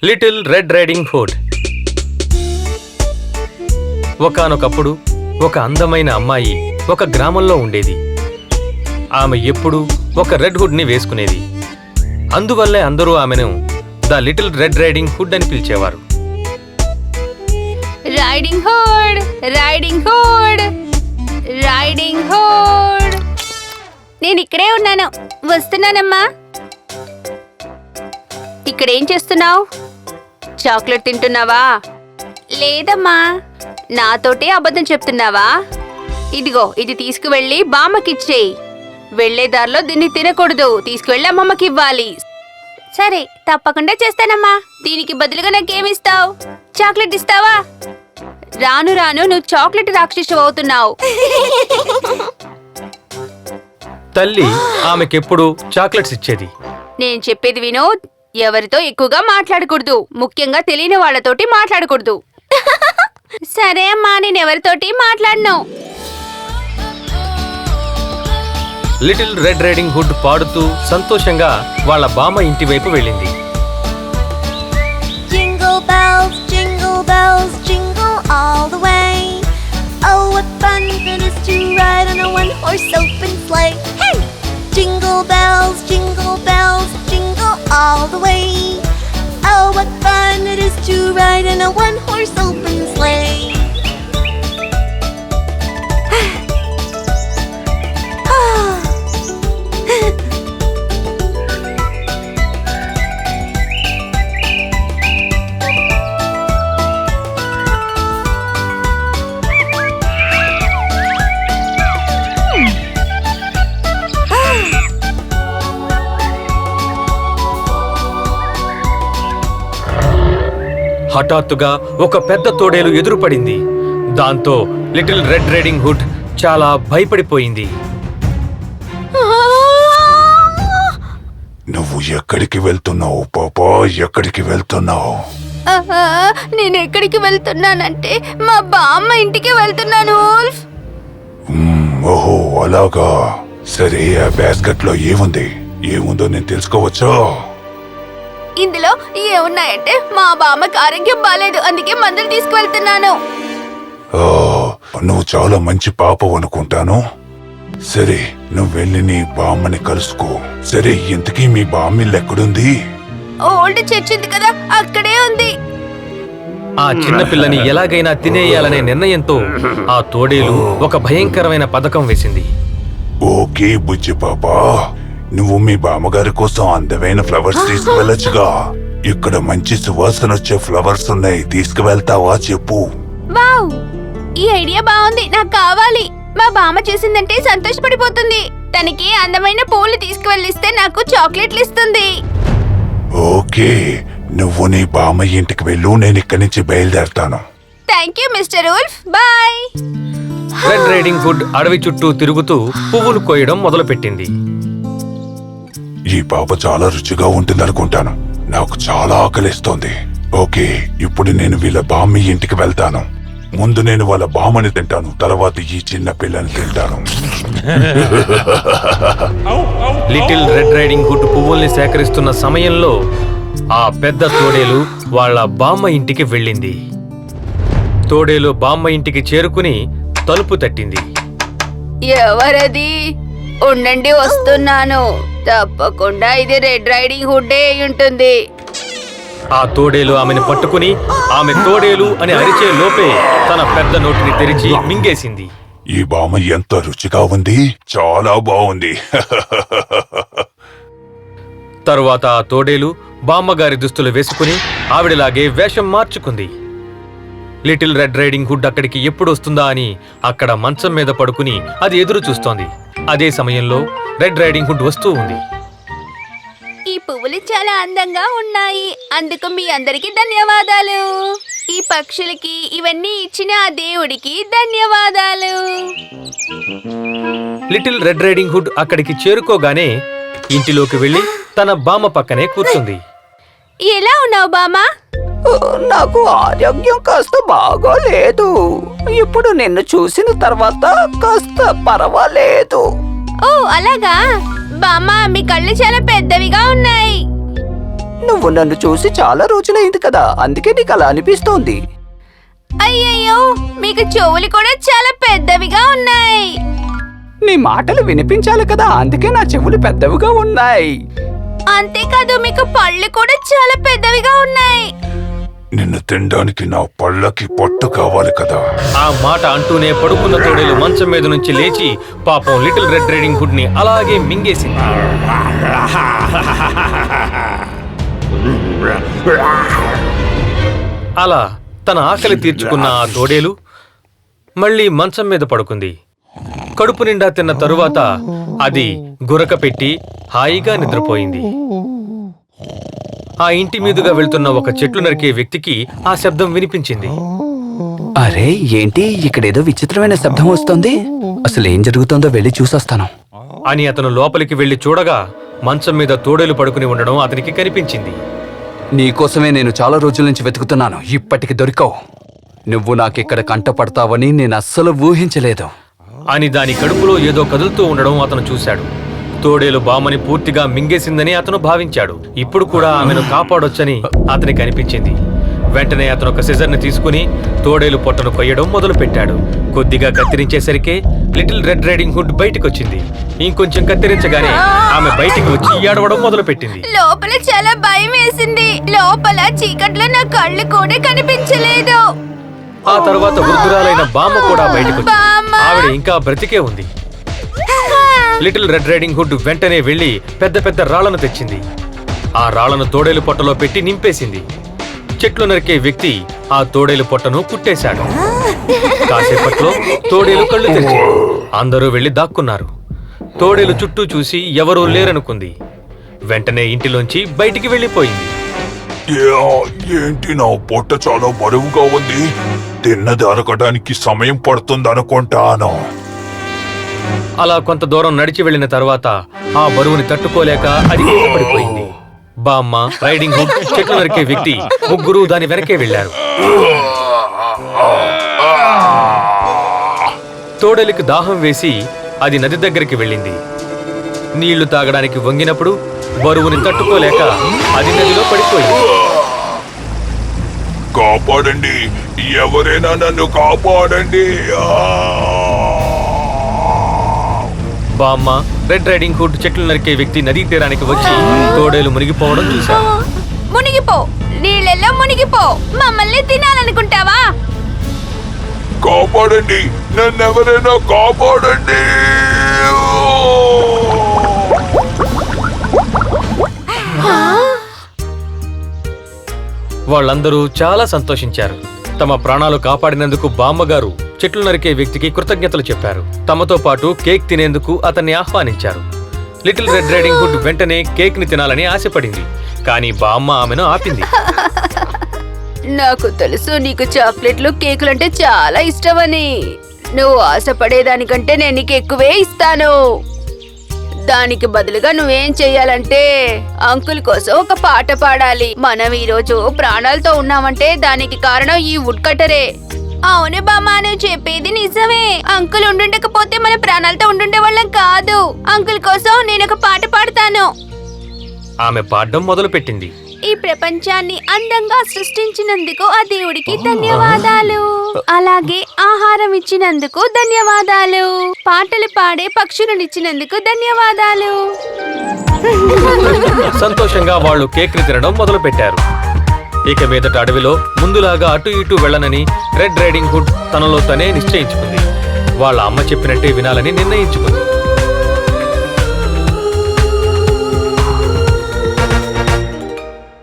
Little red riding hood. ఒకానొకప్పుడు ఒక అందమైన అమ్మాయి ఒక గ్రామంలో ఉండేది. ఆమె ఎప్పుడూ ఒక రెడ్ హుడ్ ని వేసుకునేది. అందువల్లే అందరూ ఆమెను the little red riding hood అని పిలిచేవారు. Riding hood, riding hood, riding hood. నేను ఇక్కడే ఉన్నాను, వస్తున్నానమ్మా. ఇక్కడేం చేస్తున్నావు? చాక్లెట్ తింటున్నావా? లేదమ్మా. నాతోటే అబద్ధం చెప్తున్నావా? ఇదిగో, ఇది తీసుకువెళ్ళి బామ్మకిచ్చేయి. వెళ్లేదారిలో దీన్ని తినకూడదు, తీసుకువెళ్ళి అమ్మమ్మకి ఇవ్వాలి. సరే, తప్పకుండా చేస్తానమ్మా. దీనికి బదులుగా నాకేమిస్తావు? చాక్లెట్ ఇస్తావా? రాను రాను నువ్వు చాక్లెట్ రాక్షసు అవుతున్నావు. తల్లి ఆమెకెప్పుడు చాక్లెట్స్ ఇచ్చేది. నేను చెప్పేది వినో. ఎవరితో ఎక్కువగా మాట్లాడకూడదు, ముఖ్యంగా తెలియని వాళ్లతోటి మాట్లాడకూడదు. సరే అమ్మా, నేను ఎవరితోటి మాట్లాడను. లిటిల్ రెడ్ రైడింగ్ హుడ్ పాడుతూ సంతోషంగా వాళ్ళ బామ్మ ఇంటి వైపు వెళ్ళింది. Jingle bells, jingle all the way. Oh, what fun it is to ride on a one-horse open sleigh. Hey! Jingle bells, jingle all the way. Oh, what fun it is to ride in a one-horse open sleigh. హఠాత్తుగా ఒక పెద్ద తోడేలు ఎదురుపడింది. దాంతో little red riding hood చాలా భయపడిపోయింది. నువ్వు ఎక్కడికి వెళ్తున్నావు పాపా? ఎక్కడికి వెళ్తున్నావు? నేను ఎక్కడికి వెళ్తున్నానంటే మా బామ్మ ఇంటికి వెళ్తున్నాను. ఉల్ఫ్. ఓహో, అలాగా. సరే, ఆ బాస్కెట్ లో ఏముందో నేను తెలుసుకోవచ్చా? ఇందులో ఏమున్నాయంటే మా బామ్మకి ఆరోగ్యం బాలేదు, అందుకే మందులు తీసుకువెళ్తున్నాను. నువ్వు చాలా మంచి పాప అనుకుంటాను. సరే, నువ్వు వెళ్ళి నీ బామ్మని కలుసుకో. సరే, ఇంతకీ మీ బామ్మిల్లు ఎక్కడుంది? ఓల్డ్ చర్చ్ ఉంది కదా, అక్కడే ఉంది. ఆ చిన్న పిల్లని ఎలాగైనా తినేయాలనే నిర్ణయంతో ఆ తోడేలు ఒక భయంకరమైన పథకం వేసింది. ఓకే బుజ్జి పాప, నువ్వు మీ బామ్మగారి కోసం అందమైన ఫ్లవర్స్ తీసుకువెళ్ళొచ్చుగా. ఇక్కడ మంచి సువాసన వచ్చే ఫ్లవర్స్ ఉన్నాయి, తీసుకువెళ్తావా చెప్పు. వావ్, ఈ ఐడియా బాగుంది, నాకు కావాలి. మా బామ్మ చేసిందంటే సంతోషపడిపోతుంది. తనకి అందమైన పూలు తీసుకువెళ్ళిస్తే నాకు చాక్లెట్లు ఇస్తుంది. ఓకే, నువ్వు నీ బామ్మ ఇంటికి వెళ్ళు, నేను ఇక్కడి నుంచి బయలుదేరతాను. Thank you mister wolf, bye. Red riding hood అడవి చుట్టూ తిరుగుతూ పువ్వులు కోయడం మొదలుపెట్టింది. ఈ పాప చాలా రుచిగా ఉంటుందనుకుంటాను. నాకు చాలా ఆకలిస్తోంది. ఓకే, ఇప్పుడు నేను వీళ్ళ బామ్మ ఇంటికి వెళ్తాను. ముందు నేను వాళ్ళ బామ్మని తింటాను, తర్వాత ఈ చిన్న పిల్లని తింటాను. లిటిల్ రెడ్ రైడింగ్ హుడ్ పువ్వుల్ని సేకరిస్తున్న సమయంలో ఆ పెద్ద తోడేలు వాళ్ళ బామ్మ ఇంటికి వెళ్ళింది. తోడేలు బామ్మ ఇంటికి చేరుకుని తలుపు తట్టింది. ఎవరది? ఉండండి, వస్తున్నాను. తప్పకుండా ఇది రెడ్ రైడింగ్ హుడ్డే అయి ఉంటుంది. ఆ తోడేలు ఆమెను పట్టుకుని ఆమె తోడేలు అని అరిచే లోపే తన పెద్ద నోటిని తెరిచి మింగేసింది. ఈ బామ్మ ఎంత రుచిగా ఉంది, చాలా బాగుంది. తరువాత ఆ తోడేలు బామ్మగారి దుస్తులు వేసుకుని ఆవిడలాగే వేషం మార్చుకుంది. లిటిల్ రెడ్ రైడింగ్ హుడ్ అక్కడికి ఎప్పుడు వస్తుందా అని అక్కడ మంచం మీద పడుకుని అది ఎదురు చూస్తోంది. అదే సమయంలో రెడ్ రైడింగ్ హుడ్ వస్తూ ఉంది. ఈ పువ్వులు చాలా అందంగా ఉన్నాయి, అందుకు మీ అందరికి ధన్యవాదాలు. ఈ పక్షులకి ఇవన్నీ ఇచ్చిన ఆ దేవుడికి ధన్యవాదాలు. లిటిల్ రెడ్ రైడింగ్ హుడ్ అక్కడికి చేరుకోగానే ఇంటిలోకి వెళ్లి తన బామ్మ పక్కనే కూర్చుంది. ఎలా ఉన్నావు బామ్మ? నాకు ఆరోగ్యం కాస్త బాగోలేదు. ఇప్పుడు నిన్ను చూసిన తర్వాత కాస్త పర్వాలేదు. ఓ అలాగా. బామ్మ, మీ కళ్ళు చాలా పెద్దవిగా ఉన్నాయి. నువ్వు నన్ను చూసి చాలా రోజులైంది కదా, అందుకే నీకు అలా అనిపిస్తోంది. అయ్యయ్యో, మీకు చెవులు కూడా చాలా పెద్దవిగా ఉన్నాయి. నీ మాటలు వినిపించాలి కదా, అందుకే నా చెవులు పెద్దవిగా ఉన్నాయి. అంతేకాదు మీకు పళ్ళు కూడా చాలా పెద్దవిగా ఉన్నాయి. నిన్ను తినడానికి నా పళ్ళకి పొట్టు కావాలి కదా. ఆ మాట అంటూనే పడుకున్న తోడేలు మంచం మీద నుంచి లేచి పాపం లిటిల్ రెడ్ రైడింగ్ హుడ్ ని అలాగే మింగేసింది. అలా తన ఆకలి తీర్చుకున్న ఆ తోడేలు మళ్ళీ మంచం మీద పడుకుంది. కడుపు నిండా తిన్న తరువాత అది గురక పెట్టి హాయిగా నిద్రపోయింది. ఆ ఇంటి మీదుగా వెళ్తున్న ఒక చెట్లు నరికే వ్యక్తికి ఆ శబ్దం వినిపించింది. అరే ఏంటి, ఇక్కడేదో విచిత్రమైన శబ్దం వస్తోంది. అసలు ఏం జరుగుతుందో వెళ్ళి చూసొస్తాను అని అతను లోపలికి వెళ్లి చూడగా మంచం మీద తోడేలు పడుకుని ఉండడం అతనికి కనిపించింది. నీకోసమే నేను చాలా రోజుల నుంచి వెతుకుతున్నాను, ఇప్పటికి దొరికావు. నువ్వు నాకిక్కడ కంటపడతావని నేను అస్సలు ఊహించలేదు అని దాని కడుపులో ఏదో కదులుతూ ఉండడం అతను చూశాడు. తోడేలు బామ్మని పూర్తిగా మింగేసిందని అతను భావించాడు. ఇప్పుడు కూడా ఆమెను కాపాడొచ్చని అతనికి అనిపించింది. వెంటనే అతను ఒక సిజర్ని తీసుకుని తోడేలు పొట్టను కొయ్యడం మొదలు పెట్టాడు. కొద్దిగా కత్తిరించేసరికి లిటిల్ రెడ్ రైడింగ్ హుడ్ బయటకొచ్చింది. ఇంకొంచెం కత్తిరించగానే ఆమె బయటికి వచ్చి ఏడవడం మొదలు పెట్టింది. లోపల చాలా భయం వేసింది. లోపల చీకట్లో నా కళ్ళు కూడా కనిపించలేదు. ఆ తర్వాత వృద్ధురాలైన బామ్మ కూడా బయటకు వచ్చింది. ఆవిడ ఇంకా బ్రతికే ఉంది. లిటిల్ రెడ్ రైడింగ్ హుడ్ వెంటనే వెళ్లి పెద్ద పెద్ద రాళ్లను తెచ్చింది. ఆ రాళ్లను తోడేలు పొట్టలో పెట్టి నింపేసింది. చెట్లు నరికే వ్యక్తి ఆ తోడేలు పొట్టను కుట్టేశాడు. కాసేపట్లో తోడేలు కళ్ళు తెరిచింది. అందరూ వెళ్లి దాక్కున్నారు. తోడేలు చుట్టూ చూసి ఎవరూ లేరనుకుంది. వెంటనే ఇంటిలోంచి బయటికి వెళ్లిపోయింది. ఏంటి నా పొట్ట చాలా బరువుగా ఉంది, తిన్నది అరగడానికి సమయం పడుతుందనుకుంటాను. అలా కొంత దూరం నడిచి వెళ్లిన తర్వాత ఆ బరువుని తట్టుకోలేక అది కింద పడిపోయింది. బామ్మ, రైడింగ్ హుడ్, చెట్లు నరికే వ్యక్తి ముగ్గురు దాని వెనకే వెళ్లారు. తోడేలికి దాహం వేసి అది నది దగ్గరికి వెళ్ళింది. నీళ్లు తాగడానికి వంగినప్పుడు బరువుని తట్టుకోలేక అది నదిలో పడిపోయింది. కాపాడండి, ఎవరైనా నన్ను కాపాడండి. బామ్మ, రెడ్ రైడింగ్ హుడ్, చెట్లు నరికే వ్యక్తి నదీ తీరానికి వచ్చి తోడేలు మునిగిపోవడం చూశారు. మునిగిపో, నీళ్ళెల్లో మునిగిపో. మమ్మల్ని తినాలనుకుంటావా? కాపాడండి, నన్నెవరైనా కాపాడండి. వాళ్ళందరూ చాలా సంతోషించారు. తమ ప్రాణాలు కాపాడినందుకు బామ్మగారు చెట్లు నరికే వ్యక్తికి కృతజ్ఞతలు చెప్పారు. తమతో పాటు కేక్ తినేందుకు అతన్ని ఆహ్వానించారు. లిటిల్ రెడ్ రైడింగ్ హుడ్ వెంటనే కేక్ ని తినాలని ఆశపడింది. కానీ బామ్మ ఆమెను ఆపింది. నాకు తెలుసు నీకు చాక్లెట్లు, కేకులంటే చాలా ఇష్టమని. నువ్వు ఆశపడేదానికంటే నేను నీకు ఎక్కువే ఇస్తాను. దానికి బదులుగా నువ్వేం చెయ్యాలంటే అంకుల్ కోసం ఒక పాట పాడాలి. మనం ఈ రోజు ప్రాణాలతో ఉన్నామంటే దానికి కారణం ఈ వుడ్ కట్టరే. అవును బామ్మ, నువ్వు చెప్పేది నిజమే. అంకుల్ ఉండుండకపోతే మన ప్రాణాలతో ఉండుండే వాళ్ళం కాదు. అంకుల్ కోసం నేను ఒక పాట పాడతాను. ఆమె పాడడం మొదలు పెట్టింది. ఈ ప్రపంచాన్ని అందంగా సృష్టించినందుకు ఆ దేవుడికి ధన్యవాదాలు. అలాగే ఆహారం ఇచ్చినందుకు ధన్యవాదాలు. పాటలు పాడే పక్షులనిచ్చినందుకు ధన్యవాదాలు. సంతోషంగా వాళ్ళు కేక్ ని తినడం మొదలు పెట్టారు. ఇక మీదట అడవిలో ముందులాగా అటు ఇటు వెళ్ళనని రెడ్ రైడింగ్ హుడ్ తనలో తనే నిశ్చయించుకుంది. వాళ్ళ అమ్మ చెప్పినట్టే వినాలని నిర్ణయించుకుంది.